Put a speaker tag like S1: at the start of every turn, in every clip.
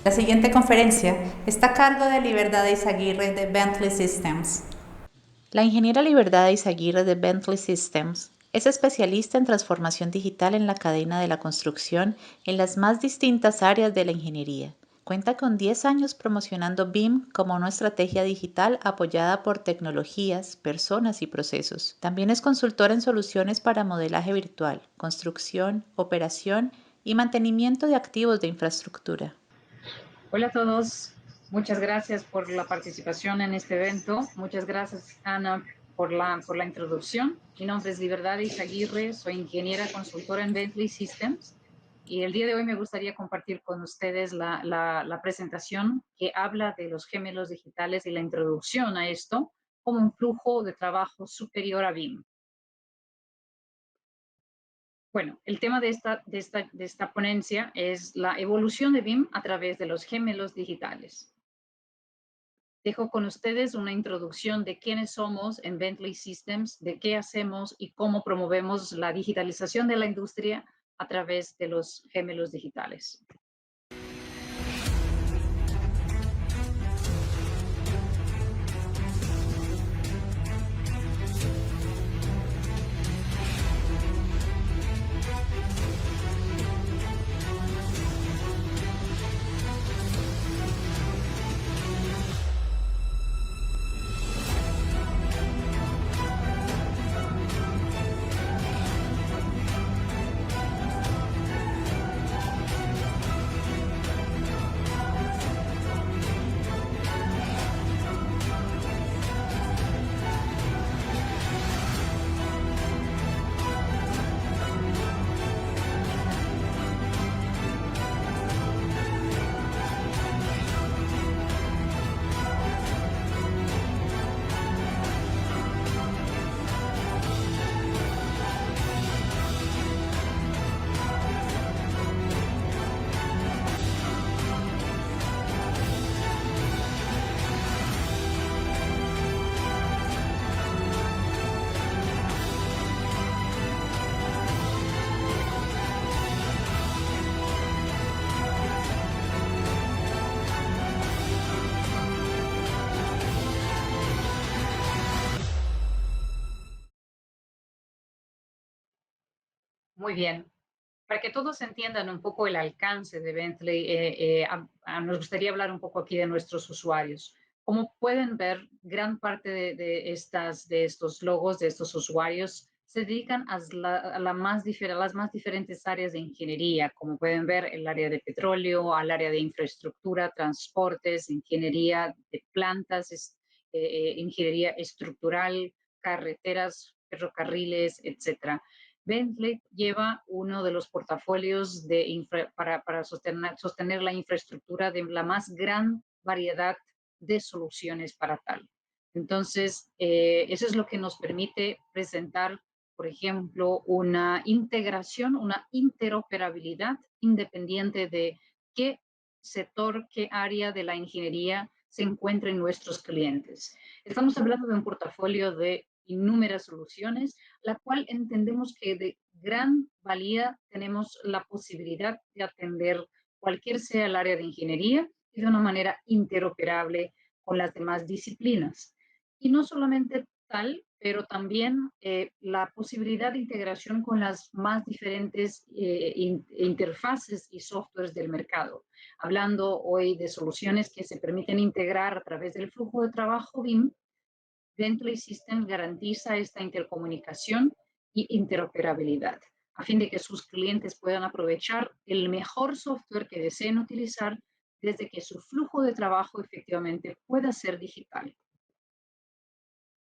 S1: La siguiente conferencia está a cargo de Libertad Izaguirre de Bentley Systems. La ingeniera Libertad Izaguirre de Bentley Systems es especialista en transformación digital en la cadena de la construcción en las más distintas áreas de la ingeniería. Cuenta con 10 años promocionando BIM como una estrategia digital apoyada por tecnologías, personas y procesos. También es consultora en soluciones para modelaje virtual, construcción, operación y mantenimiento de activos de infraestructura.
S2: Hola a todos, muchas gracias por la participación en este evento. Muchas gracias, Ana, por la introducción. Mi nombre es Libertad Izaguirre, soy ingeniera consultora en Bentley Systems y el día de hoy me gustaría compartir con ustedes la presentación que habla de los gemelos digitales y la introducción a esto como un flujo de trabajo superior a BIM. Bueno, el tema de esta ponencia es la evolución de BIM a través de los gemelos digitales. Dejo con ustedes una introducción de quiénes somos en Bentley Systems, de qué hacemos y cómo promovemos la digitalización de la industria a través de los gemelos digitales. Muy bien. Para que todos entiendan un poco el alcance de Bentley, nos gustaría hablar un poco aquí de nuestros usuarios. Como pueden ver, gran parte de estos logos, de estos usuarios, se dedican a las más diferentes áreas de ingeniería, como pueden ver, el área de petróleo, al área de infraestructura, transportes, ingeniería de plantas, ingeniería estructural, carreteras, ferrocarriles, etcétera. Bentley lleva uno de los portafolios para sostener la infraestructura de la más gran variedad de soluciones para tal. Entonces, eso es lo que nos permite presentar, por ejemplo, una integración, una interoperabilidad independiente de qué sector, qué área de la ingeniería se encuentra en nuestros clientes. Estamos hablando de un portafolio de innumerables soluciones, la cual entendemos que de gran valía tenemos la posibilidad de atender cualquier sea el área de ingeniería y de una manera interoperable con las demás disciplinas. Y no solamente tal, pero también la posibilidad de integración con las más diferentes interfaces y softwares del mercado. Hablando hoy de soluciones que se permiten integrar a través del flujo de trabajo BIM, Bentley Systems garantiza esta intercomunicación y interoperabilidad a fin de que sus clientes puedan aprovechar el mejor software que deseen utilizar desde que su flujo de trabajo efectivamente pueda ser digital.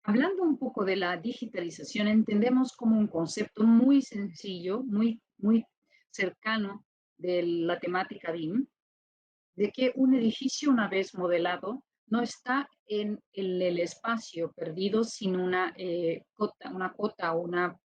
S2: Hablando un poco de la digitalización, entendemos como un concepto muy sencillo, muy cercano de la temática BIM, de que un edificio una vez modelado no está en el espacio perdido sin una cota o una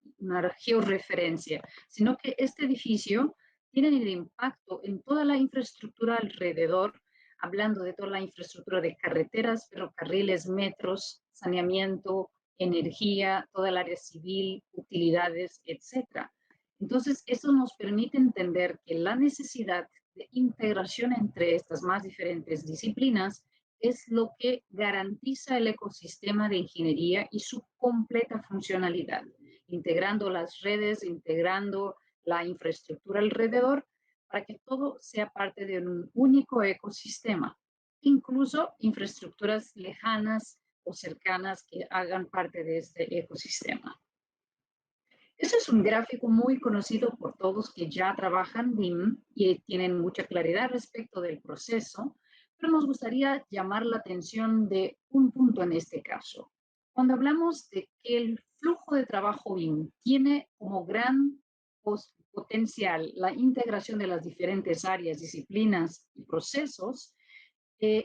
S2: georreferencia, sino que este edificio tiene el impacto en toda la infraestructura alrededor, hablando de toda la infraestructura de carreteras, ferrocarriles, metros, saneamiento, energía, toda el área civil, utilidades, etcétera. Entonces, eso nos permite entender que la necesidad de integración entre estas más diferentes disciplinas es lo que garantiza el ecosistema de ingeniería y su completa funcionalidad, integrando las redes, integrando la infraestructura alrededor para que todo sea parte de un único ecosistema, incluso infraestructuras lejanas o cercanas que hagan parte de este ecosistema. Este es un gráfico muy conocido por todos que ya trabajan BIM y tienen mucha claridad respecto del proceso, pero nos gustaría llamar la atención de un punto en este caso. Cuando hablamos de que el flujo de trabajo BIM tiene como gran potencial la integración de las diferentes áreas, disciplinas y procesos,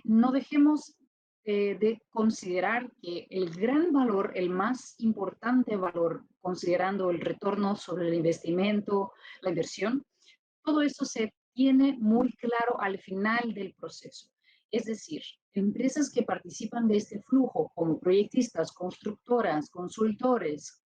S2: no dejemos de considerar que el gran valor, el más importante valor, considerando el retorno sobre el investimento, la inversión, todo esto se tiene muy claro al final del proceso. Es decir, empresas que participan de este flujo, como proyectistas, constructoras, consultores,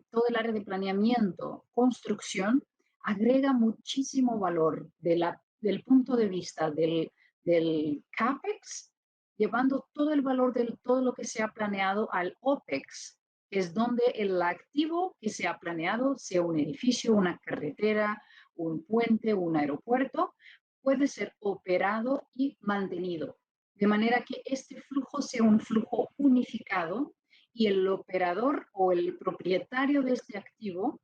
S2: todo el área de planeamiento, construcción, agrega muchísimo valor del punto de vista del CAPEX, llevando todo el valor de todo lo que se ha planeado al OPEX, que es donde el activo que se ha planeado, sea un edificio, una carretera, un puente, un aeropuerto, puede ser operado y mantenido. De manera que este flujo sea un flujo unificado y el operador o el propietario de este activo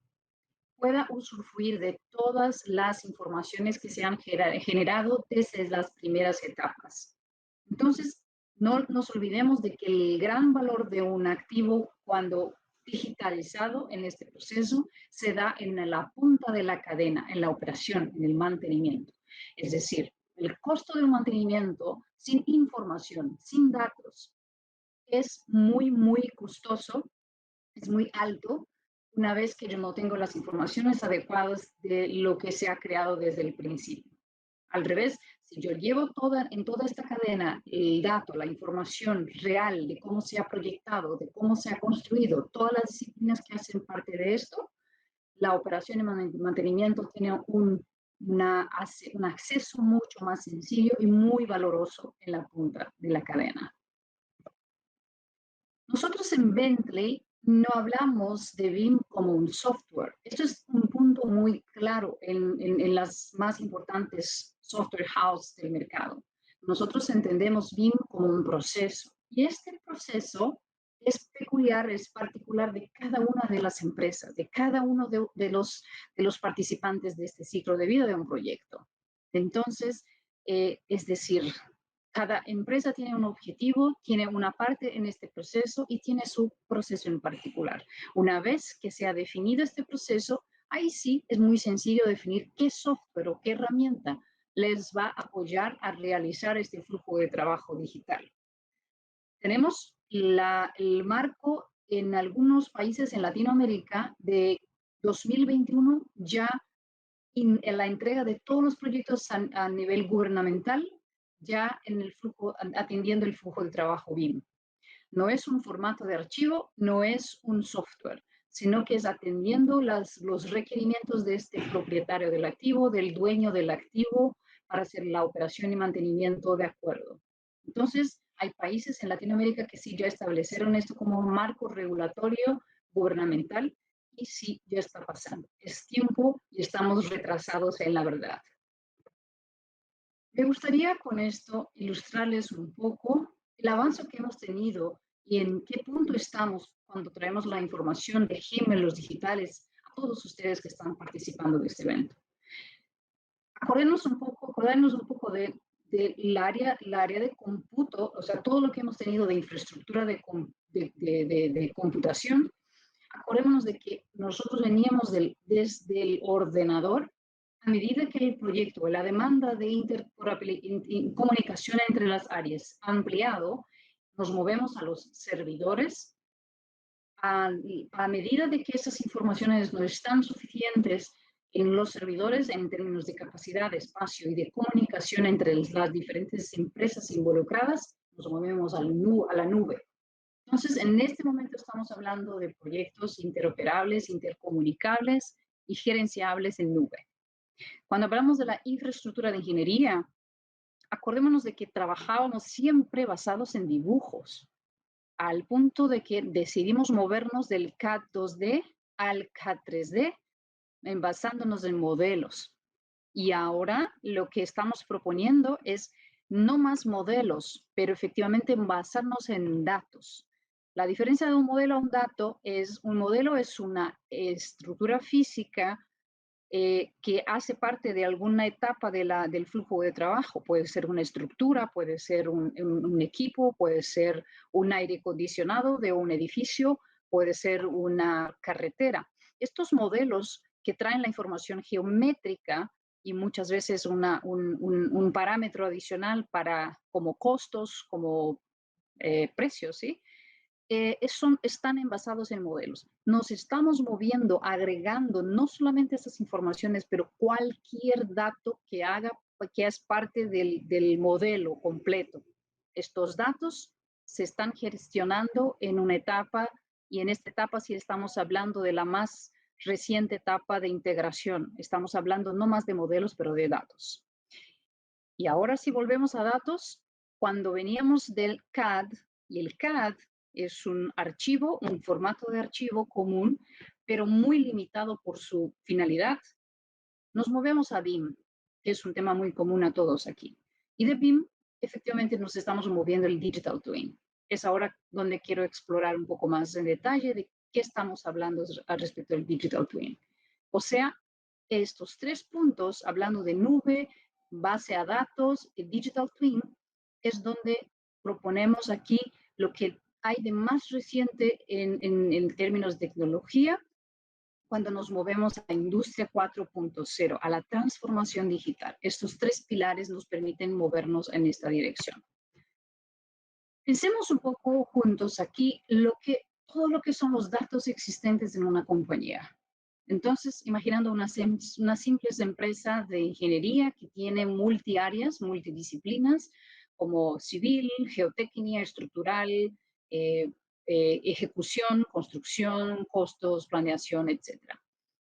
S2: pueda usufruir de todas las informaciones que se han generado desde las primeras etapas. Entonces, no nos olvidemos de que el gran valor de un activo cuando digitalizado en este proceso se da en la punta de la cadena, en la operación, en el mantenimiento. Es decir, el costo del mantenimiento sin información, sin datos, es muy, muy costoso, es muy alto una vez que yo no tengo las informaciones adecuadas de lo que se ha creado desde el principio. Al revés, si yo llevo en toda esta cadena el dato, la información real de cómo se ha proyectado, de cómo se ha construido, todas las disciplinas que hacen parte de esto, la operación y mantenimiento tiene un acceso mucho más sencillo y muy valoroso en la punta de la cadena. Nosotros en Bentley no hablamos de BIM como un software. Esto es un punto muy claro en las más importantes software house del mercado. Nosotros entendemos BIM como un proceso y este proceso es peculiar, es particular de cada una de las empresas, de cada uno de los participantes de este ciclo de vida de un proyecto. Entonces, es decir, cada empresa tiene un objetivo, tiene una parte en este proceso y tiene su proceso en particular. Una vez que se ha definido este proceso, ahí sí es muy sencillo definir qué software o qué herramienta les va a apoyar a realizar este flujo de trabajo digital. Tenemos el marco en algunos países en Latinoamérica de 2021 ya en la entrega de todos los proyectos a nivel gubernamental ya en el flujo, atendiendo el flujo de trabajo BIM. No es un formato de archivo, no es un software, sino que es atendiendo los requerimientos de este propietario del activo, del dueño del activo, para hacer la operación y mantenimiento de acuerdo. Entonces, hay países en Latinoamérica que sí ya establecieron esto como un marco regulatorio gubernamental y sí, ya está pasando. Es tiempo y estamos retrasados en la verdad. Me gustaría con esto ilustrarles un poco el avance que hemos tenido y en qué punto estamos cuando traemos la información de gemelos digitales a todos ustedes que están participando de este evento. Acordarnos un poco del área de cómputo, o sea, todo lo que hemos tenido de infraestructura de computación. Acordémonos de que nosotros veníamos desde el ordenador. A medida que el proyecto, la demanda de comunicación entre las áreas ha ampliado, nos movemos a los servidores. A medida de que esas informaciones no están suficientes en los servidores en términos de capacidad, de espacio y de comunicación entre las diferentes empresas involucradas, nos movemos a la nube. Entonces, en este momento estamos hablando de proyectos interoperables, intercomunicables y gerenciables en nube. Cuando hablamos de la infraestructura de ingeniería, acordémonos de que trabajábamos siempre basados en dibujos, al punto de que decidimos movernos del CAD 2D al CAD 3D, basándonos en modelos. Y ahora lo que estamos proponiendo es no más modelos, pero efectivamente basarnos en datos. La diferencia de un modelo a un dato es, un modelo es una estructura física que hace parte de alguna etapa del flujo de trabajo. Puede ser una estructura, puede ser un equipo, puede ser un aire acondicionado de un edificio, puede ser una carretera. Estos modelos que traen la información geométrica y muchas veces un parámetro adicional para, como costos, como precios, ¿sí? Están envasados en modelos. Nos estamos moviendo, agregando no solamente esas informaciones, pero cualquier dato que es parte del modelo completo. Estos datos se están gestionando en una etapa y en esta etapa sí estamos hablando de la más reciente etapa de integración. Estamos hablando no más de modelos, pero de datos. Y ahora si volvemos a datos, cuando veníamos del CAD, y el CAD es un archivo, un formato de archivo común, pero muy limitado por su finalidad, nos movemos a BIM, que es un tema muy común a todos aquí. Y de BIM, efectivamente, nos estamos moviendo el Digital Twin. Es ahora donde quiero explorar un poco más en detalle de qué estamos hablando al respecto del Digital Twin. O sea, estos tres puntos, hablando de nube, base a datos, el Digital Twin, es donde proponemos aquí lo que hay de más reciente en términos de tecnología cuando nos movemos a la industria 4.0, a la transformación digital. Estos tres pilares nos permiten movernos en esta dirección. Pensemos un poco juntos aquí todo lo que son los datos existentes en una compañía. Entonces, imaginando una simple empresa de ingeniería que tiene multiáreas, multidisciplinas, como civil, geotecnia, estructural, ejecución, construcción, costos, planeación, etcétera.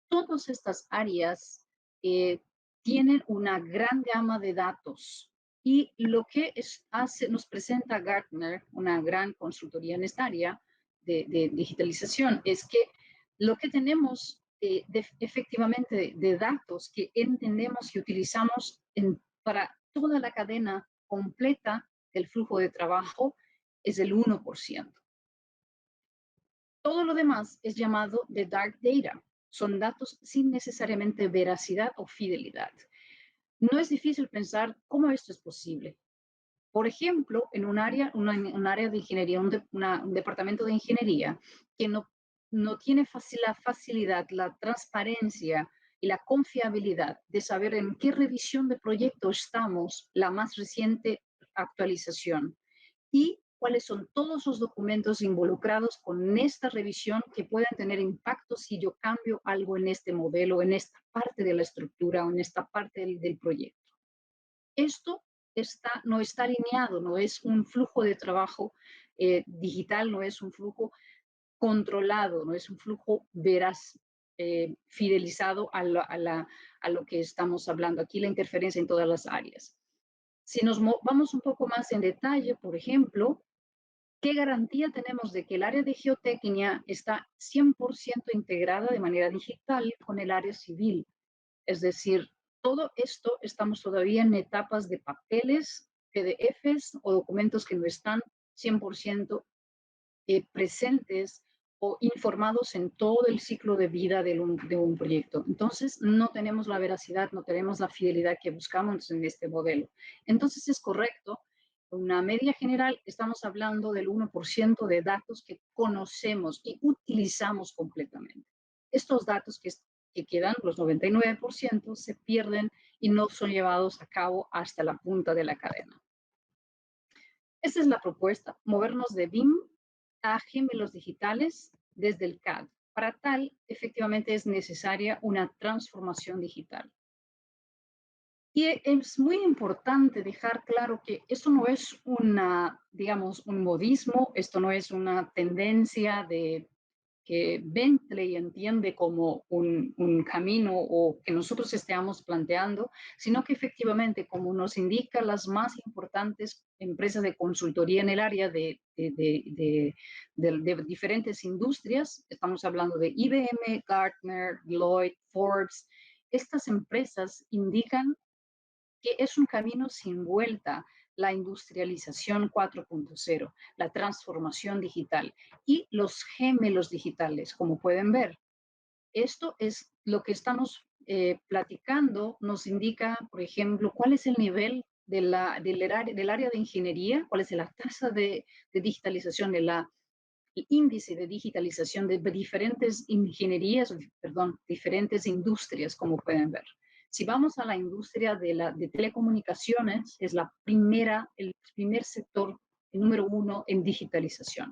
S2: Todas estas áreas eh, tienen una gran gama de datos y lo que nos presenta Gartner, una gran consultoría en esta área de digitalización, es que lo que tenemos efectivamente de datos que entendemos y utilizamos para toda la cadena completa del flujo de trabajo es el 1%. Todo lo demás es llamado de dark data. Son datos sin necesariamente veracidad o fidelidad. No es difícil pensar cómo esto es posible. Por ejemplo, en un área de ingeniería, un departamento de ingeniería que no tiene la facilidad, la transparencia y la confiabilidad de saber en qué revisión de proyecto estamos, la más reciente actualización, y cuáles son todos los documentos involucrados con esta revisión que puedan tener impacto si yo cambio algo en este modelo, en esta parte de la estructura o en esta parte del proyecto. Esto no está alineado, no es un flujo de trabajo digital, no es un flujo controlado, no es un flujo veraz, fidelizado a lo que estamos hablando aquí, la interferencia en todas las áreas. Si nos vamos un poco más en detalle, por ejemplo, ¿qué garantía tenemos de que el área de geotecnia está 100% integrada de manera digital con el área civil? Es decir, todo esto estamos todavía en etapas de papeles, PDFs o documentos que no están 100% presentes o informados en todo el ciclo de vida de un proyecto. Entonces, no tenemos la veracidad, no tenemos la fidelidad que buscamos en este modelo. Entonces, es correcto. Una media general, estamos hablando del 1% de datos que conocemos y utilizamos completamente. Estos datos que quedan, los 99%, se pierden y no son llevados a cabo hasta la punta de la cadena. Esa es la propuesta, movernos de BIM a gemelos digitales desde el CAD. Para tal, efectivamente es necesaria una transformación digital. Y es muy importante dejar claro que esto no es digamos, un modismo, esto no es una tendencia que Bentley entiende como un camino o que nosotros estemos planteando, sino que efectivamente, como nos indica las más importantes empresas de consultoría en el área de diferentes industrias, estamos hablando de IBM, Gartner, Deloitte, Forbes, estas empresas indican que es un camino sin vuelta la industrialización 4.0, la transformación digital y los gemelos digitales, como pueden ver. Esto es lo que estamos platicando, nos indica, por ejemplo, cuál es el nivel del área de ingeniería, cuál es la tasa de digitalización, el índice de digitalización de diferentes ingenierías, perdón, diferentes industrias, como pueden ver. Si vamos a la industria de telecomunicaciones, es el primer sector, el número uno en digitalización.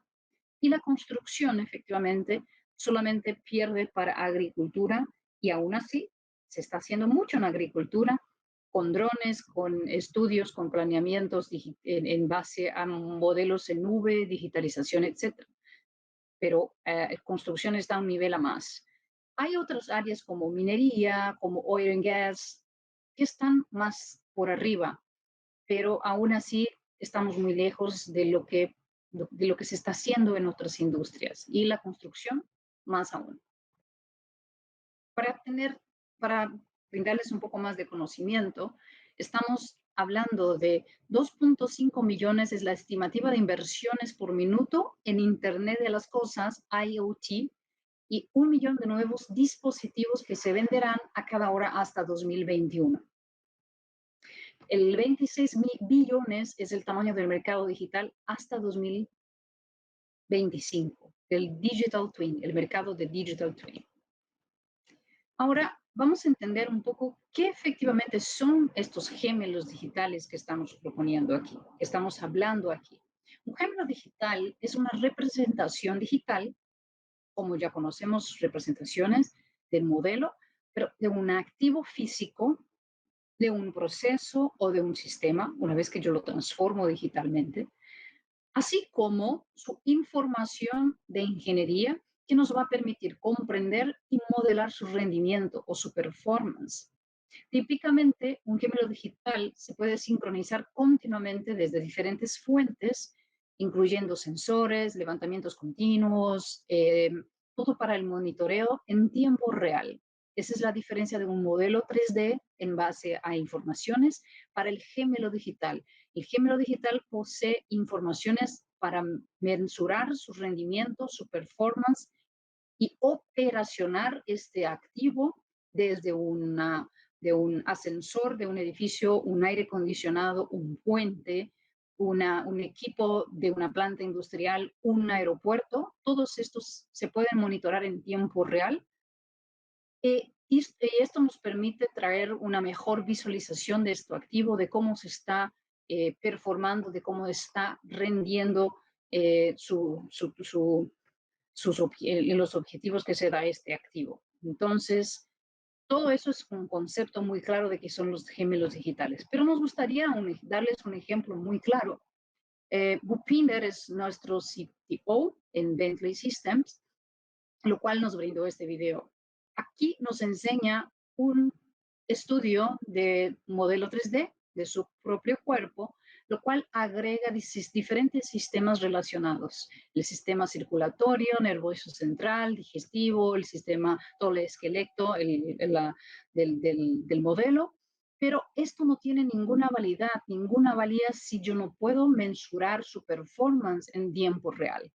S2: Y la construcción, efectivamente, solamente pierde para agricultura y aún así se está haciendo mucho en agricultura con drones, con estudios, con planeamientos en base a modelos en nube, digitalización, etcétera. Pero construcción está a un nivel a más. Hay otras áreas como minería, como oil and gas, que están más por arriba, pero aún así estamos muy lejos de lo que se está haciendo en otras industrias y la construcción más aún. Para para brindarles un poco más de conocimiento, estamos hablando de 2.5 millones es la estimativa de inversiones por minuto en Internet de las Cosas, IoT, y 1 millón de nuevos dispositivos que se venderán a cada hora hasta 2021. El 26 billones es el tamaño del mercado digital hasta 2025, el Digital Twin, el mercado de Digital Twin. Ahora vamos a entender un poco qué efectivamente son estos gemelos digitales que estamos proponiendo aquí, que estamos hablando aquí. Un gemelo digital es una representación digital, como ya conocemos representaciones del modelo, pero de un activo físico, de un proceso o de un sistema, una vez que yo lo transformo digitalmente, así como su información de ingeniería que nos va a permitir comprender y modelar su rendimiento o su performance. Típicamente, un gemelo digital se puede sincronizar continuamente desde diferentes fuentes, incluyendo sensores, levantamientos continuos, todo para el monitoreo en tiempo real. Esa es la diferencia de un modelo 3D en base a informaciones para el gemelo digital. El gemelo digital posee informaciones para mensurar su rendimiento, su performance y operacionar este activo desde de un ascensor, de un edificio, un aire acondicionado, un puente, un equipo de una planta industrial, un aeropuerto. Todos estos se pueden monitorar en tiempo real. Y esto nos permite traer una mejor visualización de este activo, de cómo se está performando, de cómo está rendiendo los objetivos que se da este activo. Entonces, todo eso es un concepto muy claro de qué son los gemelos digitales. Pero nos gustaría darles un ejemplo muy claro. Bhupinder es nuestro CTO en Bentley Systems, lo cual nos brindó este video. Aquí nos enseña un estudio de modelo 3D de su propio cuerpo, lo cual agrega diferentes sistemas relacionados. El sistema circulatorio, nervioso central, digestivo, el sistema, todo el esqueleto del modelo. Pero esto no tiene ninguna valía si yo no puedo mensurar su performance en tiempo real.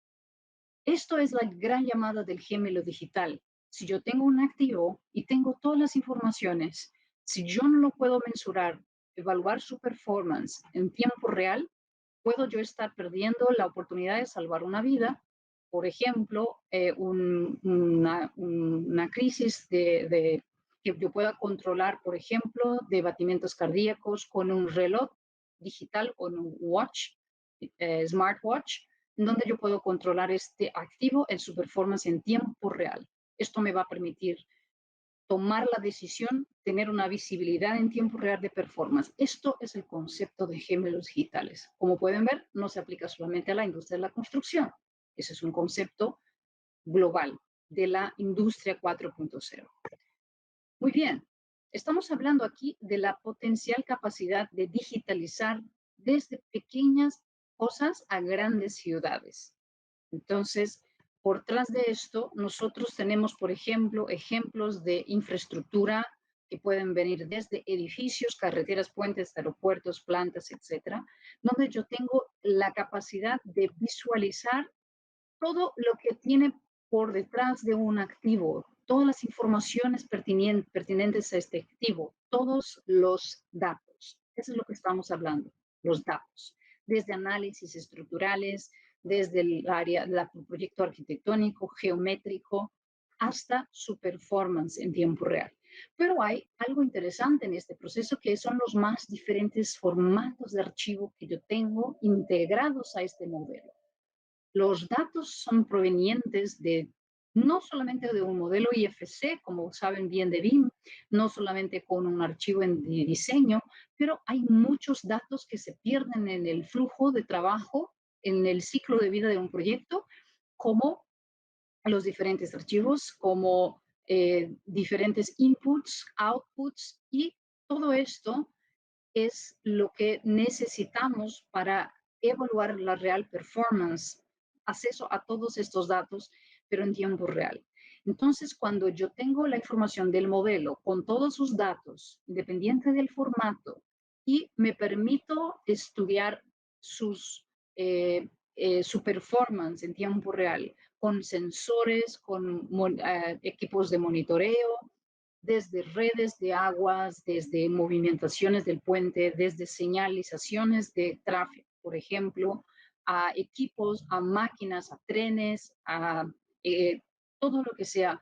S2: Esto es la gran llamada del gemelo digital. Si yo tengo un activo y tengo todas las informaciones, si yo no lo puedo mensurar, evaluar su performance en tiempo real, puedo yo estar perdiendo la oportunidad de salvar una vida. Por ejemplo, una crisis que yo pueda controlar, por ejemplo, de batimientos cardíacos con un reloj digital o un watch, smartwatch, en donde yo puedo controlar este activo en su performance en tiempo real. Esto me va a permitir tomar la decisión, tener una visibilidad en tiempo real de performance. Esto es el concepto de gemelos digitales. Como pueden ver, no se aplica solamente a la industria de la construcción. Ese es un concepto global. de la industria 4.0. Muy bien, estamos hablando aquí de la potencial capacidad de digitalizar desde pequeñas cosas a grandes ciudades. Entonces, por tras de esto, nosotros tenemos, por ejemplo, ejemplos de infraestructura que pueden venir desde edificios, carreteras, puentes, aeropuertos, plantas, etcétera, donde yo tengo la capacidad de visualizar todo lo que tiene por detrás de un activo, todas las informaciones pertinentes a este activo, todos los datos. Eso es lo que estamos hablando, los datos, desde análisis estructurales, desde el área del proyecto arquitectónico, geométrico, hasta su performance en tiempo real. Pero hay algo interesante en este proceso que son los más diferentes formatos de archivo que yo tengo integrados a este modelo. Los datos son provenientes de no solamente de un modelo IFC, como saben bien de BIM, no solamente con un archivo de diseño, pero hay muchos datos que se pierden en el flujo de trabajo, en el ciclo de vida de un proyecto, como los diferentes archivos, como diferentes inputs, outputs, y todo esto es lo que necesitamos para evaluar la real performance, acceso a todos estos datos, pero en tiempo real. Entonces, cuando yo tengo la información del modelo con todos sus datos, independiente del formato, y me permito estudiar su performance en tiempo real, con sensores, con equipos de monitoreo, desde redes de aguas, desde movimentaciones del puente, desde señalizaciones de tráfico, por ejemplo, a equipos, a máquinas, a trenes, a eh, todo lo que sea.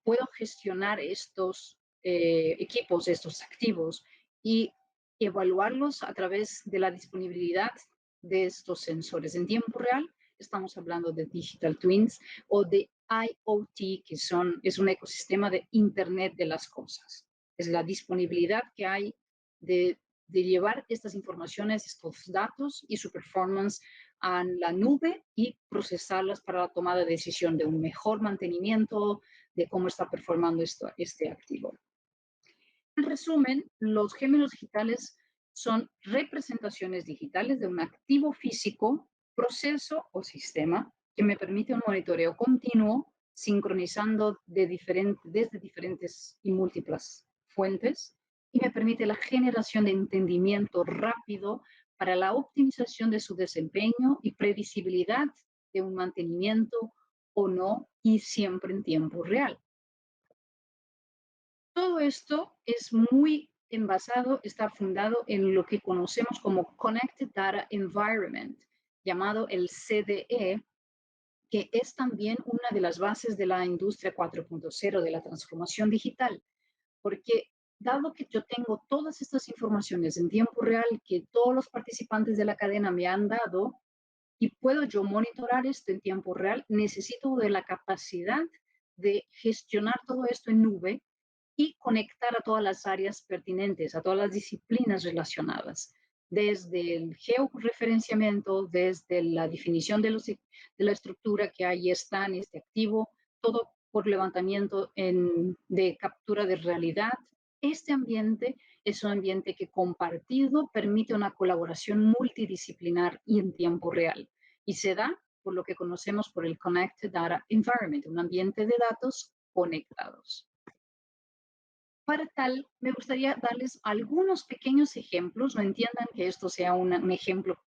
S2: Puedo gestionar estos equipos, estos activos, y evaluarlos a través de la disponibilidad de estos sensores. En tiempo real, estamos hablando de digital twins o de IoT, que es un ecosistema de Internet de las cosas. Es la disponibilidad que hay de llevar estas informaciones, estos datos y su performance a la nube y procesarlas para la toma de decisión de un mejor mantenimiento, de cómo está performando este activo. En resumen, los gemelos digitales son representaciones digitales de un activo físico, proceso o sistema que me permite un monitoreo continuo, sincronizando desde diferentes y múltiples fuentes, y me permite la generación de entendimiento rápido para la optimización de su desempeño y previsibilidad de un mantenimiento o no, y siempre en tiempo real. Todo esto es muy envasado, está fundado en lo que conocemos como Connected Data Environment, llamado el CDE, que es también una de las bases de la industria 4.0, de la transformación digital, porque dado que yo tengo todas estas informaciones en tiempo real que todos los participantes de la cadena me han dado y puedo yo monitorar esto en tiempo real, necesito de la capacidad de gestionar todo esto en nube y conectar a todas las áreas pertinentes, a todas las disciplinas relacionadas, desde el georreferenciamiento, desde la definición de la estructura que ahí está en este activo, todo por levantamiento de captura de realidad. Este ambiente es un ambiente que compartido permite una colaboración multidisciplinar y en tiempo real. Y se da por lo que conocemos por el Connected Data Environment, un ambiente de datos conectados. Para tal, me gustaría darles algunos pequeños ejemplos. No entiendan que esto sea un ejemplo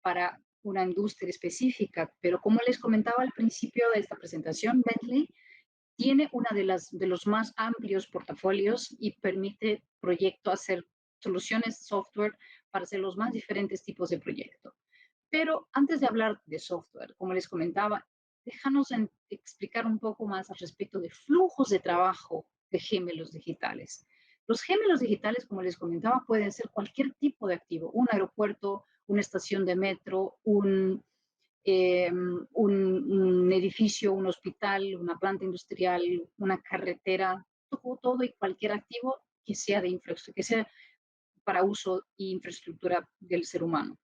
S2: para una industria específica, pero como les comentaba al principio de esta presentación, Bentley tiene una de los más amplios portafolios y permite proyecto hacer soluciones software para hacer los más diferentes tipos de proyecto. Pero antes de hablar de software, como les comentaba, déjanos explicar un poco más al respecto de flujos de trabajo de gemelos digitales. Los gemelos digitales, como les comentaba, pueden ser cualquier tipo de activo, un aeropuerto, una estación de metro, un edificio, un hospital, una planta industrial, una carretera, todo y cualquier activo que sea de infraestructura, que sea para uso e infraestructura del ser humano.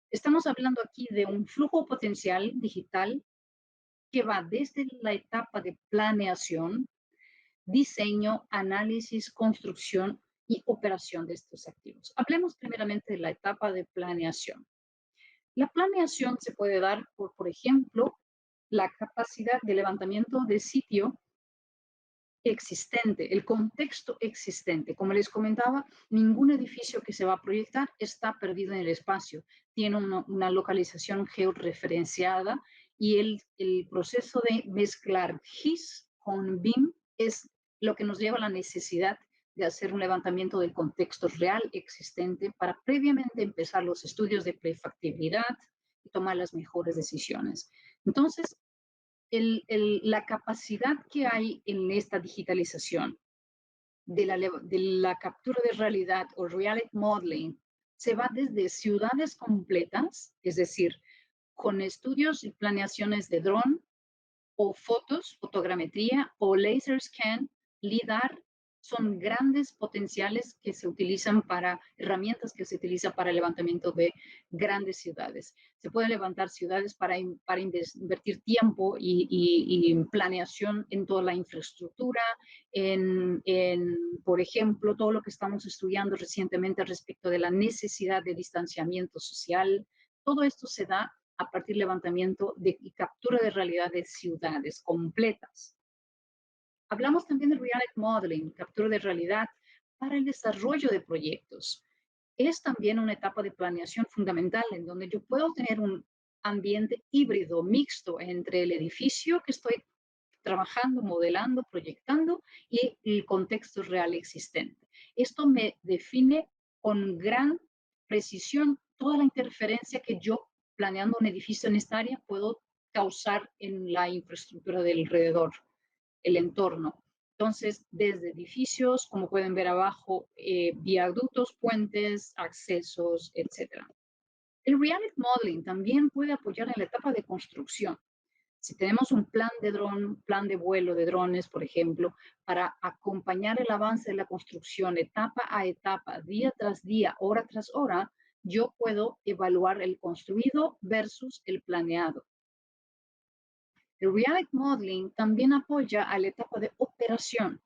S2: Estamos hablando aquí de un flujo potencial digital que va desde la etapa de planeación, diseño, análisis, construcción y operación de estos activos. Hablemos primeramente de la etapa de planeación. La planeación se puede dar por ejemplo, la capacidad de levantamiento de sitio existente, el contexto existente. Como les comentaba, ningún edificio que se va a proyectar está perdido en el espacio. Tiene una localización georreferenciada y el proceso de mezclar GIS con BIM es lo que nos lleva a la necesidad de hacer un levantamiento del contexto real existente para previamente empezar los estudios de prefactibilidad y tomar las mejores decisiones. Entonces, la capacidad que hay en esta digitalización de la captura de realidad o reality modeling se va desde ciudades completas, es decir, con estudios y planeaciones de dron o fotos, fotogrametría o laser scan, LIDAR, son grandes potenciales que se utilizan para herramientas que se utilizan para el levantamiento de grandes ciudades. Se pueden levantar ciudades para invertir tiempo y planeación en toda la infraestructura, por ejemplo, todo lo que estamos estudiando recientemente respecto de la necesidad de distanciamiento social. Todo esto se da a partir del levantamiento y captura de realidad de ciudades completas. Hablamos también de reality modeling, captura de realidad para el desarrollo de proyectos. Es también una etapa de planeación fundamental en donde yo puedo tener un ambiente híbrido, mixto entre el edificio que estoy trabajando, modelando, proyectando y el contexto real existente. Esto me define con gran precisión toda la interferencia que yo, planeando un edificio en esta área, puedo causar en la infraestructura del alrededor, el entorno. Entonces, desde edificios, como pueden ver abajo, viaductos, puentes, accesos, etc. El reality modeling también puede apoyar en la etapa de construcción. Si tenemos un plan de dron, plan de vuelo de drones, por ejemplo, para acompañar el avance de la construcción etapa a etapa, día tras día, hora tras hora, yo puedo evaluar el construido versus el planeado. El reality modeling también apoya a la etapa de operación.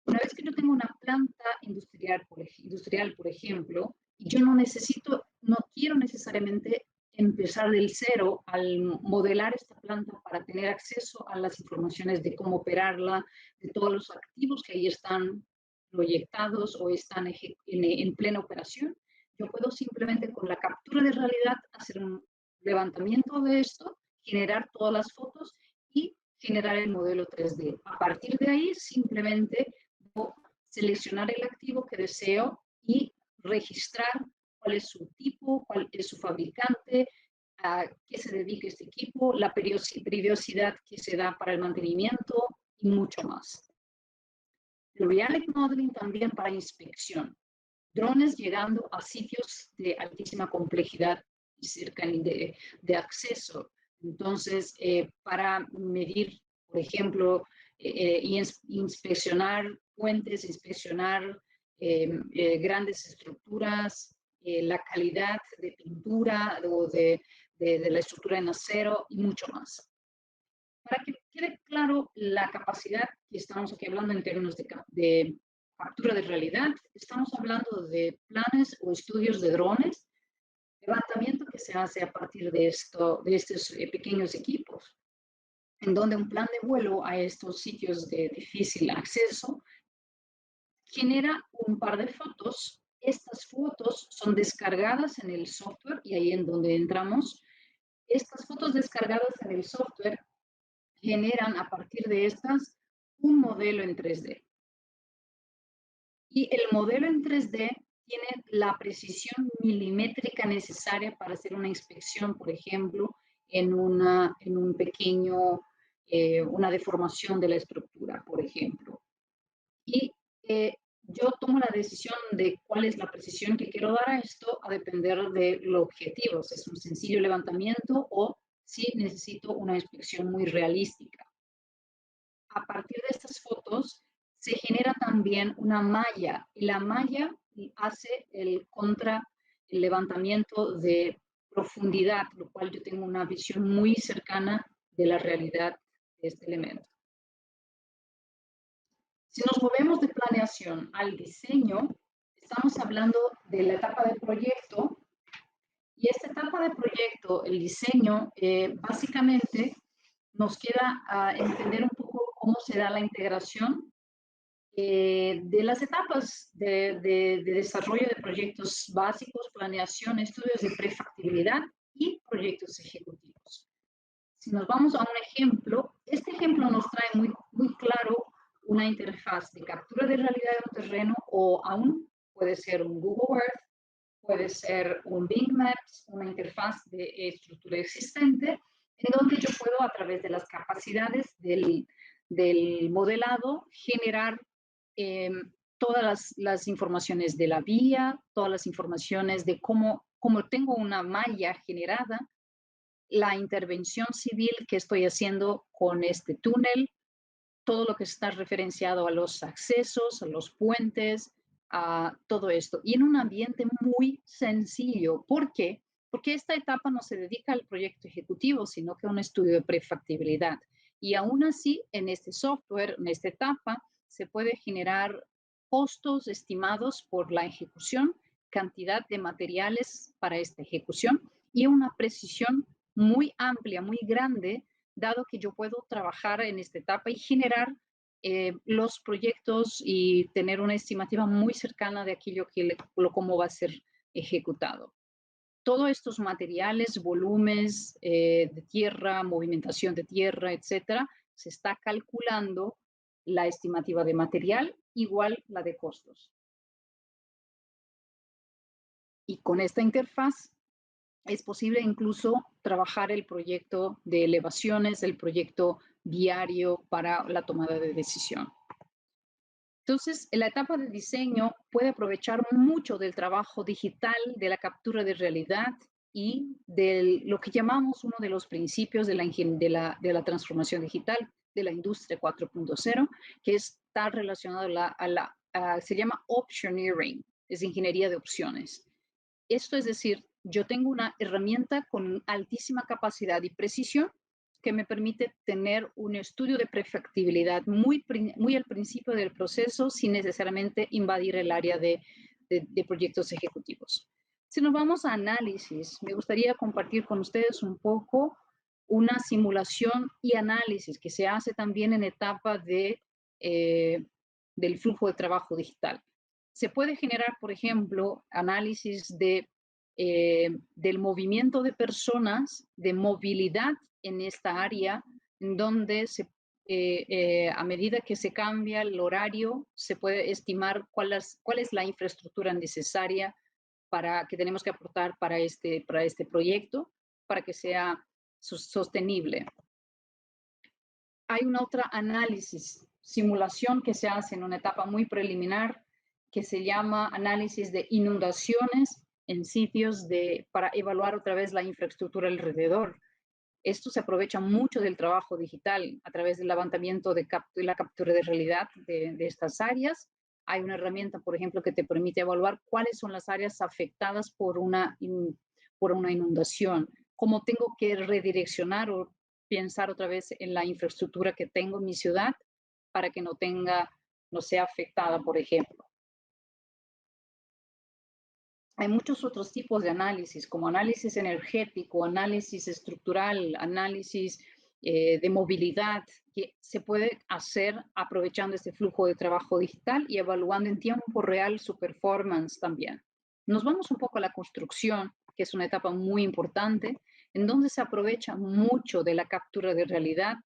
S2: Una vez que yo tengo una planta industrial, por ejemplo, y yo no quiero necesariamente empezar del cero al modelar esta planta para tener acceso a las informaciones de cómo operarla, de todos los activos que ahí están proyectados o están en plena operación. Yo puedo simplemente con la captura de realidad hacer un levantamiento de esto, generar todas las fotos y generar el modelo 3D. A partir de ahí, simplemente seleccionar el activo que deseo y registrar cuál es su tipo, cuál es su fabricante, a qué se dedica este equipo, la periodicidad que se da para el mantenimiento y mucho más. El reality modeling también para inspección. Drones llegando a sitios de altísima complejidad y cercanía de acceso. Entonces, para medir, por ejemplo, inspeccionar puentes, inspeccionar grandes estructuras, la calidad de pintura o de la estructura en acero y mucho más. Para que quede claro la capacidad que estamos aquí hablando en términos de captura de realidad, estamos hablando de planes o estudios de drones, levantamiento que se hace a partir de estos pequeños equipos, en donde un plan de vuelo a estos sitios de difícil acceso genera un par de fotos. Estas fotos son descargadas en el software y ahí en donde entramos. Estas fotos descargadas en el software generan a partir de estas un modelo en 3D. Y el modelo en 3D tiene la precisión milimétrica necesaria para hacer una inspección, por ejemplo, en una deformación de la estructura, por ejemplo. Y yo tomo la decisión de cuál es la precisión que quiero dar a esto a depender de los objetivos. ¿Es un sencillo levantamiento o si necesito una inspección muy realística? A partir de estas fotos se genera también una malla y la malla hace el levantamiento de profundidad, lo cual yo tengo una visión muy cercana de la realidad de este elemento. Si nos movemos de planeación al diseño, estamos hablando de la etapa de proyecto. Y esta etapa de proyecto, el diseño, básicamente nos queda a entender un poco cómo se da la integración de las etapas de desarrollo de proyectos básicos, planeación, estudios de prefactibilidad y proyectos ejecutivos. Si nos vamos a un ejemplo, este ejemplo nos trae muy claro una interfaz de captura de realidad de un terreno o aún puede ser un Google Earth, puede ser un Bing Maps, una interfaz de estructura existente, en donde yo puedo a través de las capacidades del modelado generar todas las informaciones de la vía, todas las informaciones de cómo tengo una malla generada, la intervención civil que estoy haciendo con este túnel, todo lo que está referenciado a los accesos, a los puentes, a todo esto. Y en un ambiente muy sencillo. ¿Por qué? Porque esta etapa no se dedica al proyecto ejecutivo, sino que a un estudio de prefactibilidad. Y aún así, en este software, en esta etapa, se puede generar costos estimados por la ejecución, cantidad de materiales para esta ejecución y una precisión muy amplia, muy grande, dado que yo puedo trabajar en esta etapa y generar los proyectos y tener una estimativa muy cercana de aquello cómo va a ser ejecutado. Todos estos materiales, volúmenes de tierra, movimentación de tierra, etcétera, se está calculando la estimativa de material igual la de costos. Y con esta interfaz es posible incluso trabajar el proyecto de elevaciones, el proyecto viario para la tomada de decisión. Entonces, la etapa de diseño puede aprovechar mucho del trabajo digital, de la captura de realidad y de lo que llamamos uno de los principios de la transformación digital de la industria 4.0, que está relacionado se llama optioneering, es ingeniería de opciones. Esto es decir, yo tengo una herramienta con altísima capacidad y precisión que me permite tener un estudio de prefactibilidad muy al principio del proceso sin necesariamente invadir el área de proyectos ejecutivos. Si nos vamos a análisis, me gustaría compartir con ustedes un poco una simulación y análisis que se hace también en etapa del flujo de trabajo digital. Se puede generar, por ejemplo, análisis del movimiento de personas, de movilidad en esta área, en donde a medida que se cambia el horario, se puede estimar cuál es la infraestructura necesaria que tenemos que aportar para este proyecto, para que sea sostenible. Hay una otra análisis, simulación que se hace en una etapa muy preliminar, que se llama análisis de inundaciones en sitios para evaluar otra vez la infraestructura alrededor. Esto se aprovecha mucho del trabajo digital a través del levantamiento de la captura de realidad de estas áreas. Hay una herramienta, por ejemplo, que te permite evaluar cuáles son las áreas afectadas por una inundación, cómo tengo que redireccionar o pensar otra vez en la infraestructura que tengo en mi ciudad para que no sea afectada, por ejemplo. Hay muchos otros tipos de análisis, como análisis energético, análisis estructural, análisis de movilidad, que se puede hacer aprovechando este flujo de trabajo digital y evaluando en tiempo real su performance también. Nos vamos un poco a la construcción, que es una etapa muy importante, en donde se aprovecha mucho de la captura de realidad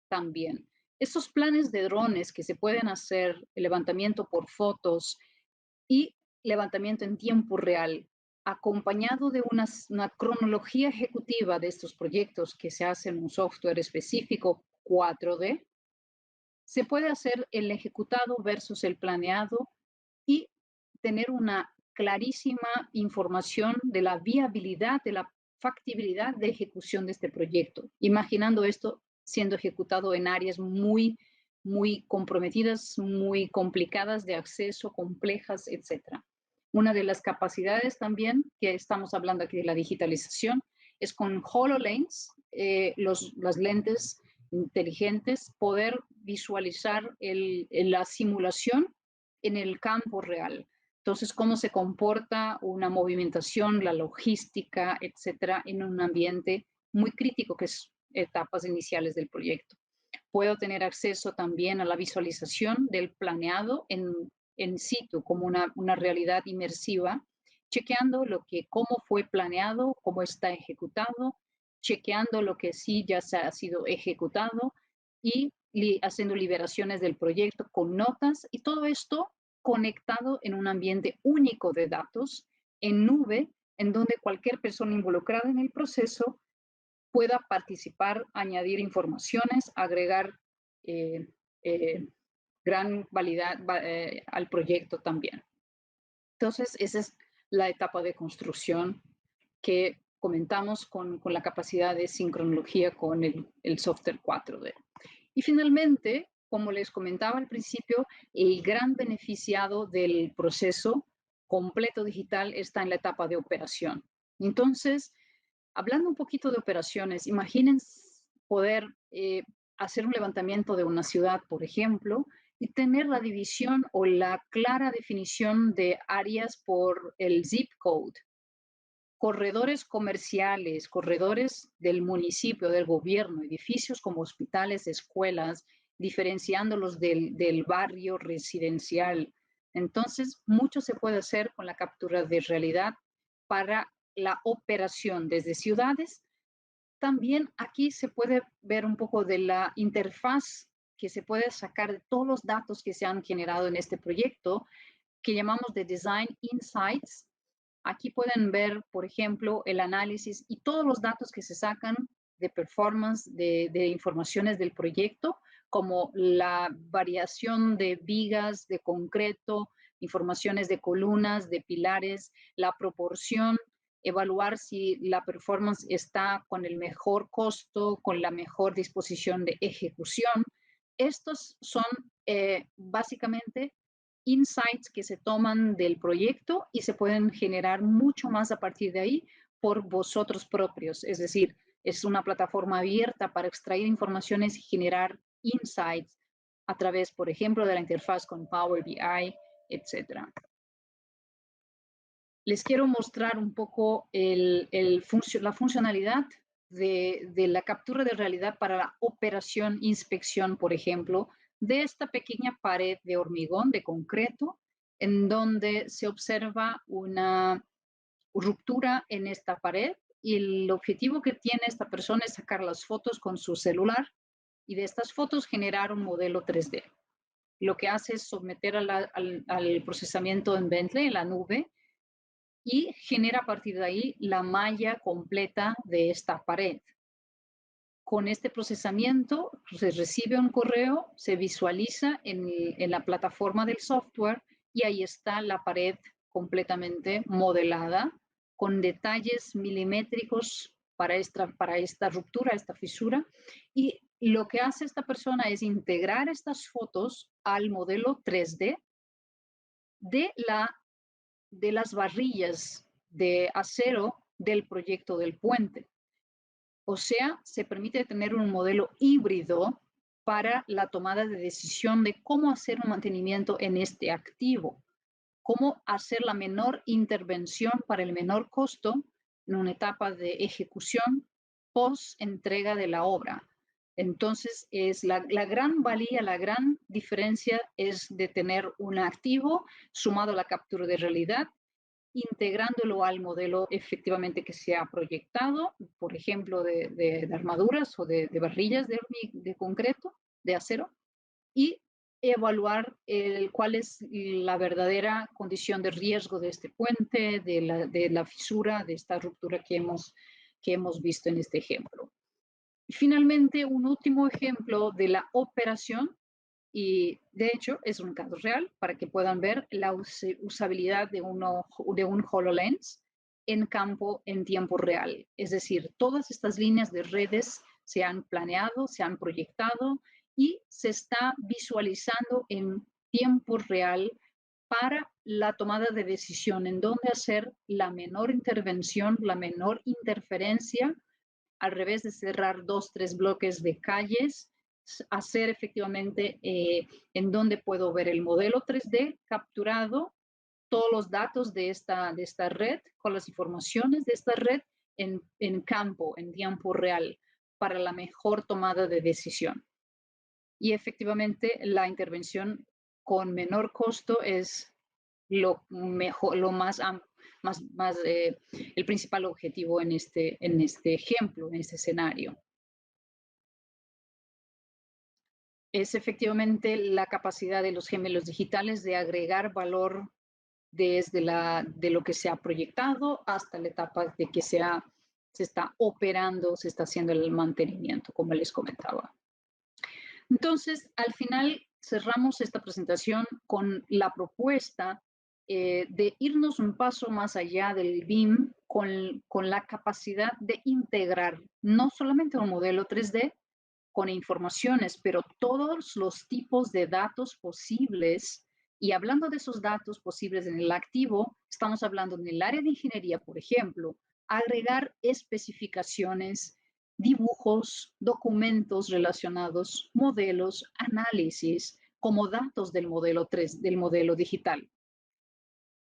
S2: también. Estos planes de drones que se pueden hacer, el levantamiento por fotos y levantamiento en tiempo real, acompañado de una cronología ejecutiva de estos proyectos que se hace en un software específico 4D, se puede hacer el ejecutado versus el planeado y tener una clarísima información de la viabilidad, de la factibilidad de ejecución de este proyecto, imaginando esto siendo ejecutado en áreas muy comprometidas, muy complicadas de acceso, complejas, etc. Una de las capacidades también que estamos hablando aquí de la digitalización es con HoloLens. las lentes inteligentes poder visualizar la simulación en el campo real. Entonces, cómo se comporta una movimentación, la logística, etcétera, en un ambiente muy crítico que es etapas iniciales del proyecto. Puedo tener acceso también a la visualización del planeado en situ, como una realidad inmersiva, chequeando cómo fue planeado, cómo está ejecutado, chequeando lo que sí ya se ha sido ejecutado y haciendo liberaciones del proyecto con notas y todo esto conectado en un ambiente único de datos en nube, en donde cualquier persona involucrada en el proceso pueda participar, añadir informaciones, agregar eh, eh, gran validad al proyecto también. Entonces, esa es la etapa de construcción que comentamos con la capacidad de sincronología con el software 4D. Y finalmente, como les comentaba al principio, el gran beneficiado del proceso completo digital está en la etapa de operación. Entonces, hablando un poquito de operaciones, imaginen poder hacer un levantamiento de una ciudad, por ejemplo, y tener la división o la clara definición de áreas por el zip code, corredores comerciales, corredores del municipio, del gobierno, edificios como hospitales, escuelas, diferenciándolos del barrio residencial. Entonces, mucho se puede hacer con la captura de realidad para la operación desde ciudades. También aquí se puede ver un poco de la interfaz que se puede sacar de todos los datos que se han generado en este proyecto, que llamamos de Design Insights. Aquí pueden ver, por ejemplo, el análisis y todos los datos que se sacan de performance, de informaciones del proyecto, como la variación de vigas, de concreto, informaciones de columnas, de pilares, la proporción, evaluar si la performance está con el mejor costo, con la mejor disposición de ejecución. Estos son básicamente insights que se toman del proyecto y se pueden generar mucho más a partir de ahí por vosotros propios. Es decir, es una plataforma abierta para extraer informaciones y generar insights a través, por ejemplo, de la interfaz con Power BI, etcétera. Les quiero mostrar un poco la funcionalidad de la captura de realidad para la operación inspección, por ejemplo, de esta pequeña pared de hormigón, de concreto, en donde se observa una ruptura en esta pared y el objetivo que tiene esta persona es sacar las fotos con su celular y de estas fotos generar un modelo 3D. Lo que hace es someter al procesamiento en Bentley, en la nube, y genera a partir de ahí la malla completa de esta pared. Con este procesamiento se recibe un correo, se visualiza en la plataforma del software y ahí está la pared completamente modelada con detalles milimétricos para esta ruptura, esta fisura. Y lo que hace esta persona es integrar estas fotos al modelo 3D de las barrillas de acero del proyecto del puente. O sea, se permite tener un modelo híbrido para la tomada de decisión de cómo hacer un mantenimiento en este activo, cómo hacer la menor intervención para el menor costo en una etapa de ejecución post entrega de la obra. Entonces, es la gran valía, la gran diferencia es de tener un activo sumado a la captura de realidad, integrándolo al modelo efectivamente que se ha proyectado, por ejemplo, de armaduras o de barrillas de concreto, de acero, y evaluar cuál es la verdadera condición de riesgo de este puente, de la fisura, de esta ruptura que hemos visto en este ejemplo. Y finalmente, un último ejemplo de la operación, y de hecho es un caso real para que puedan ver la usabilidad de un HoloLens en campo en tiempo real. Es decir, todas estas líneas de redes se han planeado, se han proyectado y se está visualizando en tiempo real para la tomada de decisión en dónde hacer la menor intervención, la menor interferencia al revés de cerrar 2, 3 bloques de calles, hacer efectivamente en donde puedo ver el modelo 3D capturado, todos los datos de esta red, con las informaciones de esta red en campo, en tiempo real, para la mejor tomada de decisión. Y efectivamente la intervención con menor costo es lo mejor, lo más, el principal objetivo en este ejemplo, en este escenario. Es efectivamente la capacidad de los gemelos digitales de agregar valor desde de lo que se ha proyectado hasta la etapa de que se está operando, se está haciendo el mantenimiento, como les comentaba. Entonces, al final cerramos esta presentación con la propuesta de irnos un paso más allá del BIM con la capacidad de integrar no solamente un modelo 3D con informaciones, pero todos los tipos de datos posibles. Y hablando de esos datos posibles en el activo, estamos hablando en el área de ingeniería, por ejemplo, agregar especificaciones, dibujos, documentos relacionados, modelos, análisis, como datos del modelo 3, del modelo digital.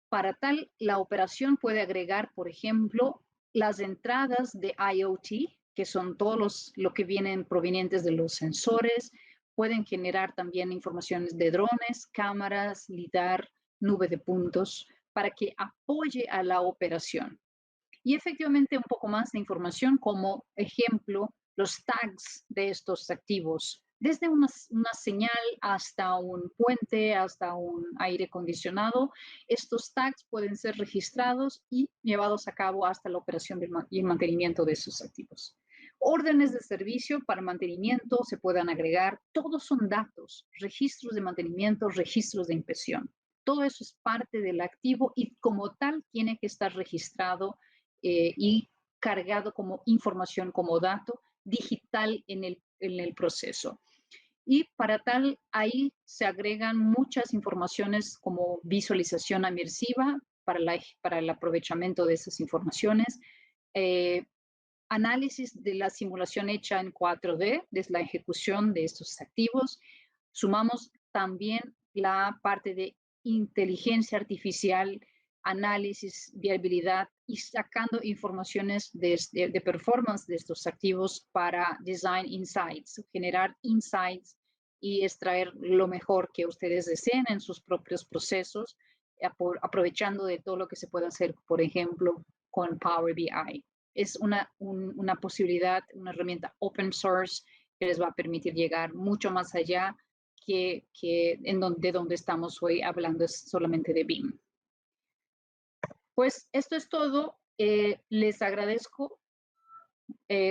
S2: Para tal, la operación puede agregar, por ejemplo, las entradas de IoT, que son todos lo que vienen provenientes de los sensores. Pueden generar también informaciones de drones, cámaras, lidar, nube de puntos, para que apoye a la operación. Y efectivamente un poco más de información como ejemplo, los tags de estos activos, desde una señal hasta un puente, hasta un aire acondicionado. Estos tags pueden ser registrados y llevados a cabo hasta la operación y el mantenimiento de esos activos. Órdenes de servicio para mantenimiento se puedan agregar. Todos son datos, registros de mantenimiento, registros de inspección. Todo eso es parte del activo y como tal tiene que estar registrado y cargado como información, como dato digital en el proceso. Y para tal, ahí se agregan muchas informaciones como visualización inmersiva para el aprovechamiento de esas informaciones, análisis de la simulación hecha en 4D, desde la ejecución de estos activos. Sumamos también la parte de inteligencia artificial, análisis, viabilidad y sacando informaciones de performance de estos activos para design insights, generar insights y extraer lo mejor que ustedes deseen en sus propios procesos, aprovechando de todo lo que se puede hacer, por ejemplo, con Power BI. Es una posibilidad, una herramienta open source que les va a permitir llegar mucho más allá de donde estamos hoy hablando es solamente de BIM. Pues esto es todo. Les agradezco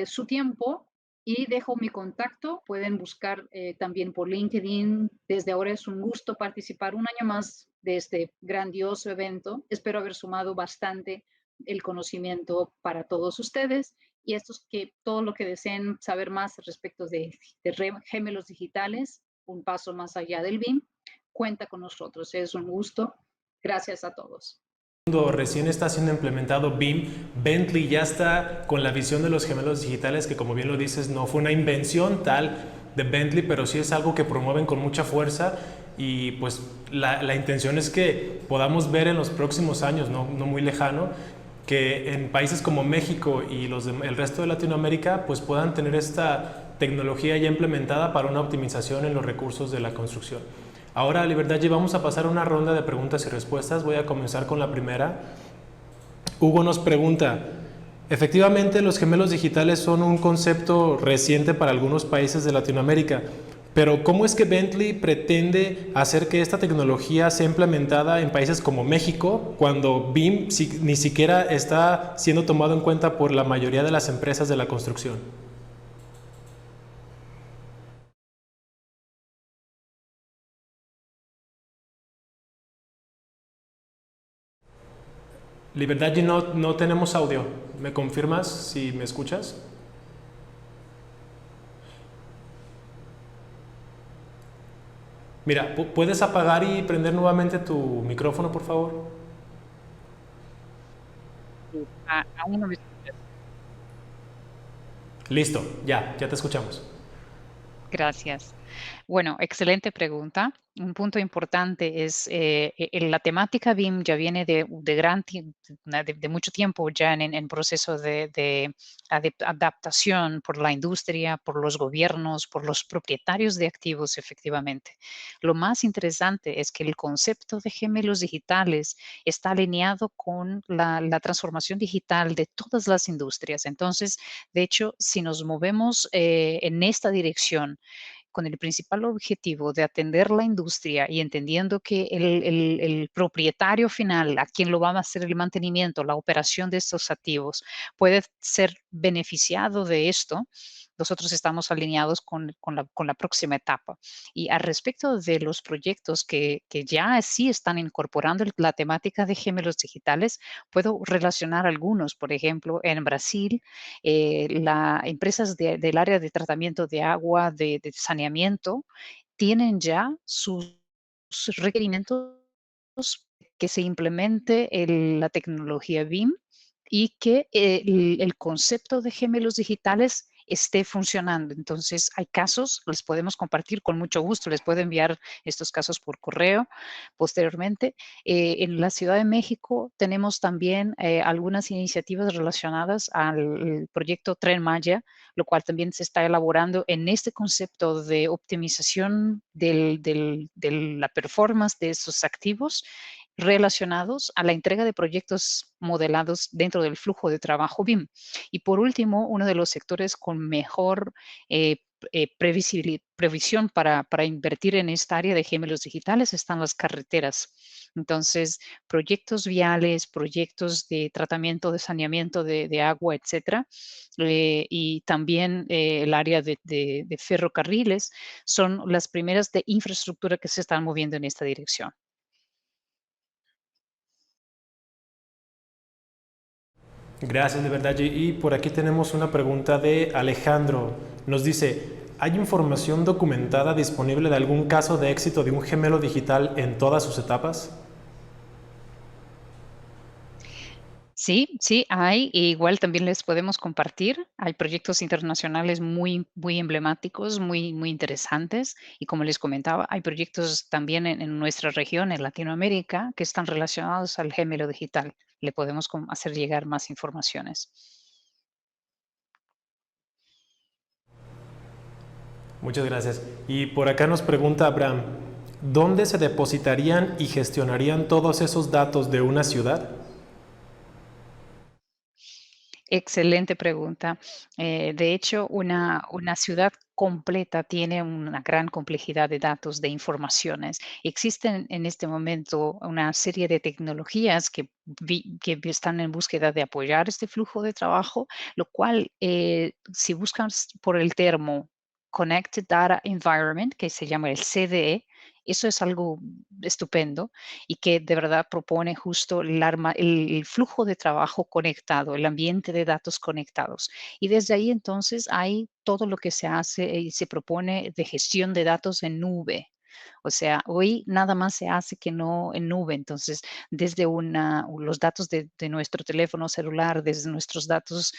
S2: su tiempo y dejo mi contacto. Pueden buscar también por LinkedIn. Desde ahora es un gusto participar un año más de este grandioso evento. Espero haber sumado bastante el conocimiento para todos ustedes y todo lo que deseen saber más respecto de gemelos digitales, un paso más allá del BIM, cuenta con nosotros. Es un gusto. Gracias a todos.
S3: Cuando recién está siendo implementado BIM, Bentley ya está con la visión de los gemelos digitales, que como bien lo dices, no fue una invención tal de Bentley, pero sí es algo que promueven con mucha fuerza y pues la intención es que podamos ver en los próximos años, no muy lejano, que en países como México y el resto de Latinoamérica pues puedan tener esta tecnología ya implementada para una optimización en los recursos de la construcción. Ahora, Libertad, vamos a pasar a una ronda de preguntas y respuestas. Voy a comenzar con la primera. Hugo nos pregunta, efectivamente los gemelos digitales son un concepto reciente para algunos países de Latinoamérica, pero ¿cómo es que Bentley pretende hacer que esta tecnología sea implementada en países como México, cuando BIM ni siquiera está siendo tomado en cuenta por la mayoría de las empresas de la construcción? Libertad, no tenemos audio. ¿Me confirmas si me escuchas? Mira, ¿puedes apagar y prender nuevamente tu micrófono, por favor?
S2: Aún no me escuchas.
S3: Listo, ya te escuchamos.
S4: Gracias. Bueno, excelente pregunta. Un punto importante es la temática BIM ya viene de mucho tiempo ya en proceso de adaptación por la industria, por los gobiernos, por los propietarios de activos, efectivamente. Lo más interesante es que el concepto de gemelos digitales está alineado con la transformación digital de todas las industrias. Entonces, de hecho, si nos movemos en esta dirección, con el principal objetivo de atender la industria y entendiendo que el propietario final, a quien lo va a hacer el mantenimiento, la operación de estos activos, puede ser beneficiado de esto, nosotros estamos alineados con la próxima etapa. Y al respecto de los proyectos que ya sí están incorporando la temática de gemelos digitales, puedo relacionar algunos. Por ejemplo, en Brasil, las empresas del área de tratamiento de agua, de saneamiento, tienen ya sus requerimientos que se implemente la tecnología BIM y que el concepto de gemelos digitales esté funcionando. Entonces, hay casos, los podemos compartir con mucho gusto, les puedo enviar estos casos por correo posteriormente. En la Ciudad de México tenemos también algunas iniciativas relacionadas al proyecto Tren Maya, lo cual también se está elaborando en este concepto de optimización de la performance de esos activos relacionados a la entrega de proyectos modelados dentro del flujo de trabajo BIM. Y por último, uno de los sectores con mejor previsión para invertir en esta área de gemelos digitales están las carreteras. Entonces, proyectos viales, proyectos de tratamiento, de saneamiento de agua, etcétera, y también el área de ferrocarriles son las primeras de infraestructura que se están moviendo en esta dirección.
S3: Gracias de verdad. Y por aquí tenemos una pregunta de Alejandro. Nos dice, ¿hay información documentada disponible de algún caso de éxito de un gemelo digital en todas sus etapas?
S4: Sí, sí, hay. E igual también les podemos compartir. Hay proyectos internacionales muy emblemáticos, muy interesantes. Y como les comentaba, hay proyectos también en nuestra región, en Latinoamérica, que están relacionados al gemelo digital. Le podemos hacer llegar más informaciones.
S3: Muchas gracias. Y por acá nos pregunta Abraham, ¿dónde se depositarían y gestionarían todos esos datos de una ciudad?
S4: Excelente pregunta. De hecho, una ciudad completa tiene una gran complejidad de datos, de informaciones. Existen en este momento una serie de tecnologías que están en búsqueda de apoyar este flujo de trabajo, lo cual, si buscas por el termo Connected Data Environment, que se llama el CDE, eso es algo estupendo y que de verdad propone justo el flujo de trabajo conectado, el ambiente de datos conectados. Y desde ahí entonces hay todo lo que se hace y se propone de gestión de datos en nube. O sea, hoy nada más se hace que no en nube. Entonces, desde los datos de nuestro teléfono celular, desde nuestros datos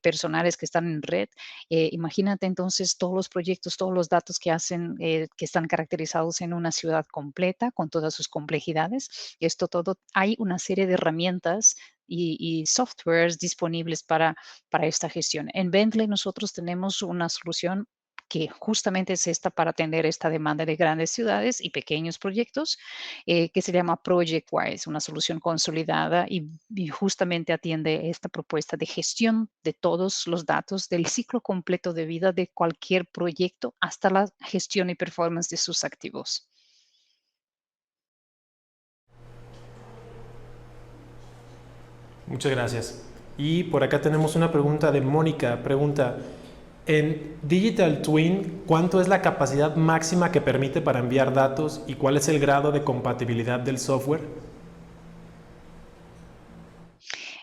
S4: personales que están en red, imagínate entonces todos los proyectos, todos los datos que hacen, que están caracterizados en una ciudad completa con todas sus complejidades. Esto todo, hay una serie de herramientas y softwares disponibles para esta gestión. En Bentley nosotros tenemos una solución que justamente es esta para atender esta demanda de grandes ciudades y pequeños proyectos, que se llama ProjectWise, una solución consolidada y justamente atiende esta propuesta de gestión de todos los datos del ciclo completo de vida de cualquier proyecto hasta la gestión y performance de sus activos.
S3: Muchas gracias. Y por acá tenemos una pregunta de Mónica. Pregunta, en Digital Twin, ¿cuánto es la capacidad máxima que permite para enviar datos y cuál es el grado de compatibilidad del software?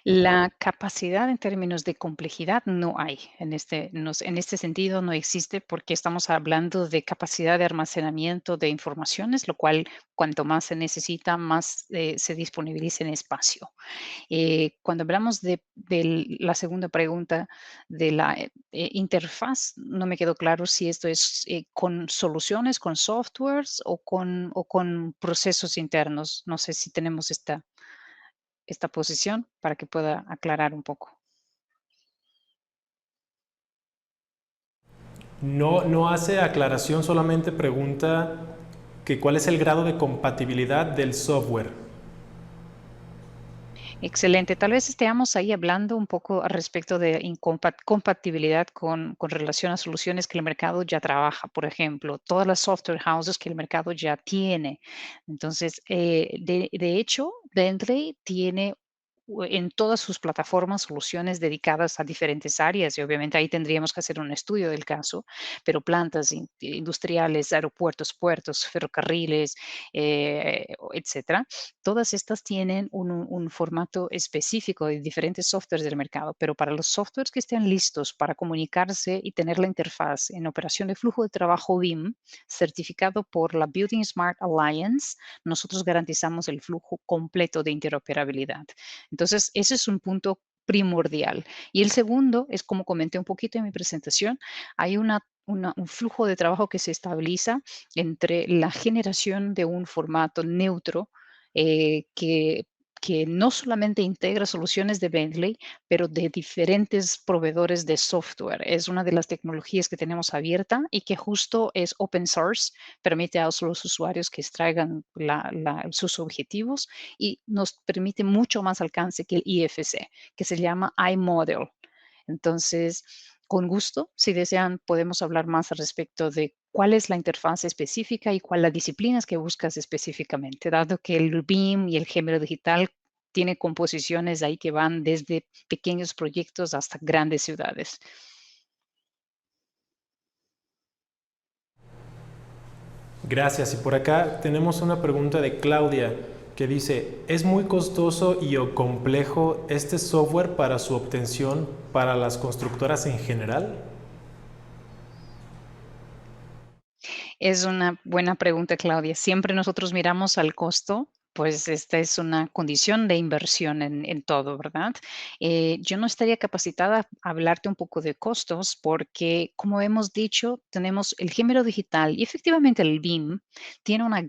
S4: La capacidad en términos de complejidad no hay. En este sentido no existe porque estamos hablando de capacidad de almacenamiento de informaciones, lo cual cuanto más se necesita, más se disponibiliza en espacio. Cuando hablamos de la segunda pregunta de la interfaz, no me quedó claro si esto es con soluciones, con softwares o con procesos internos. No sé si tenemos esta posición para que pueda aclarar un poco.
S3: No hace aclaración, solamente pregunta que cuál es el grado de compatibilidad del software.
S4: Excelente. Tal vez estemos ahí hablando un poco al respecto de compatibilidad con relación a soluciones que el mercado ya trabaja. Por ejemplo, todas las software houses que el mercado ya tiene. Entonces, de hecho, Bentley tiene en todas sus plataformas soluciones dedicadas a diferentes áreas y obviamente ahí tendríamos que hacer un estudio del caso, pero plantas industriales, aeropuertos, puertos, ferrocarriles, etcétera, todas estas tienen un formato específico de diferentes softwares del mercado, pero para los softwares que estén listos para comunicarse y tener la interfaz en operación de flujo de trabajo BIM, certificado por la Building Smart Alliance, nosotros garantizamos el flujo completo de interoperabilidad. Entonces, ese es un punto primordial. Y el segundo es, como comenté un poquito en mi presentación, hay un flujo de trabajo que se estabiliza entre la generación de un formato neutro que no solamente integra soluciones de Bentley, pero de diferentes proveedores de software. Es una de las tecnologías que tenemos abierta y que justo es open source, permite a los usuarios que extraigan sus objetivos y nos permite mucho más alcance que el IFC, que se llama iModel. Entonces, con gusto, si desean, podemos hablar más al respecto de cuál es la interfaz específica y cuál las disciplinas que buscas específicamente, dado que el BIM y el género digital tiene composiciones ahí que van desde pequeños proyectos hasta grandes ciudades.
S3: Gracias. Y por acá tenemos una pregunta de Claudia que dice, ¿es muy costoso y o complejo este software para su obtención para las constructoras en general?
S4: Es una buena pregunta, Claudia. Siempre nosotros miramos al costo, pues esta es una condición de inversión en todo, ¿verdad? Yo no estaría capacitada a hablarte un poco de costos porque, como hemos dicho, tenemos el género digital y efectivamente el BIM tiene una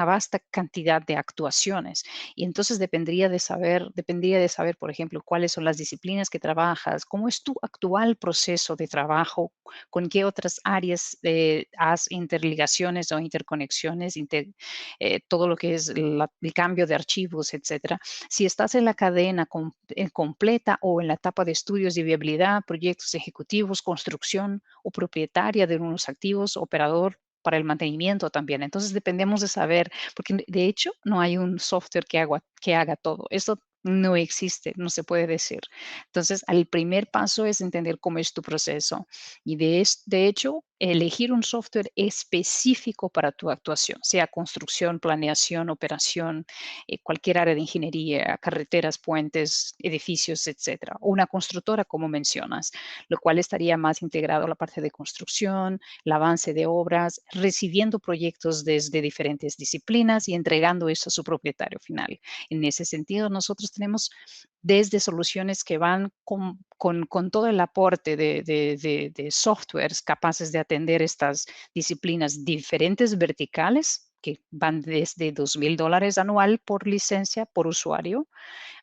S4: vasta cantidad de actuaciones y entonces dependería de saber, por ejemplo, cuáles son las disciplinas que trabajas, cómo es tu actual proceso de trabajo, con qué otras áreas haz interligaciones o interconexiones, todo lo que es el cambio de archivos, etcétera. Si estás en la cadena completa o en la etapa de estudios de viabilidad, proyectos ejecutivos, construcción o propietaria de unos activos, operador para el mantenimiento también. Entonces dependemos de saber, porque de hecho no hay un software que haga todo. Esto no existe, no se puede decir. Entonces, el primer paso es entender cómo es tu proceso y de hecho, elegir un software específico para tu actuación, sea construcción, planeación, operación, cualquier área de ingeniería, carreteras, puentes, edificios, etcétera. O una constructora, como mencionas, lo cual estaría más integrado a la parte de construcción, el avance de obras, recibiendo proyectos desde diferentes disciplinas y entregando eso a su propietario final. En ese sentido, nosotros tenemos desde soluciones que van con todo el aporte de softwares capaces de atender estas disciplinas diferentes verticales que van desde $2,000 anual por licencia, por usuario,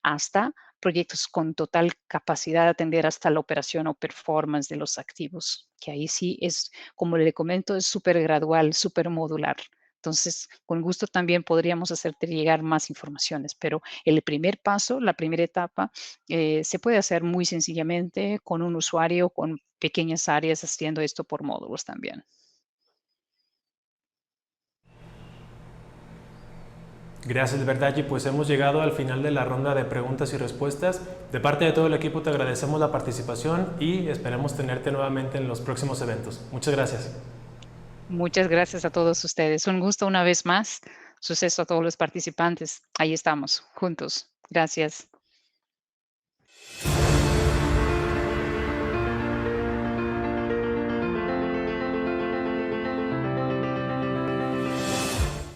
S4: hasta proyectos con total capacidad de atender hasta la operación o performance de los activos, que ahí sí es, como le comento, es súper gradual, súper modular. Entonces, con gusto también podríamos hacerte llegar más informaciones, pero el primer paso, la primera etapa, se puede hacer muy sencillamente con un usuario, con pequeñas áreas haciendo esto por módulos también.
S3: Gracias, de verdad, y pues hemos llegado al final de la ronda de preguntas y respuestas. De parte de todo el equipo te agradecemos la participación y esperamos tenerte nuevamente en los próximos eventos. Muchas gracias.
S4: Muchas gracias a todos ustedes. Un gusto una vez más. Suceso a todos los participantes. Ahí estamos, juntos. Gracias.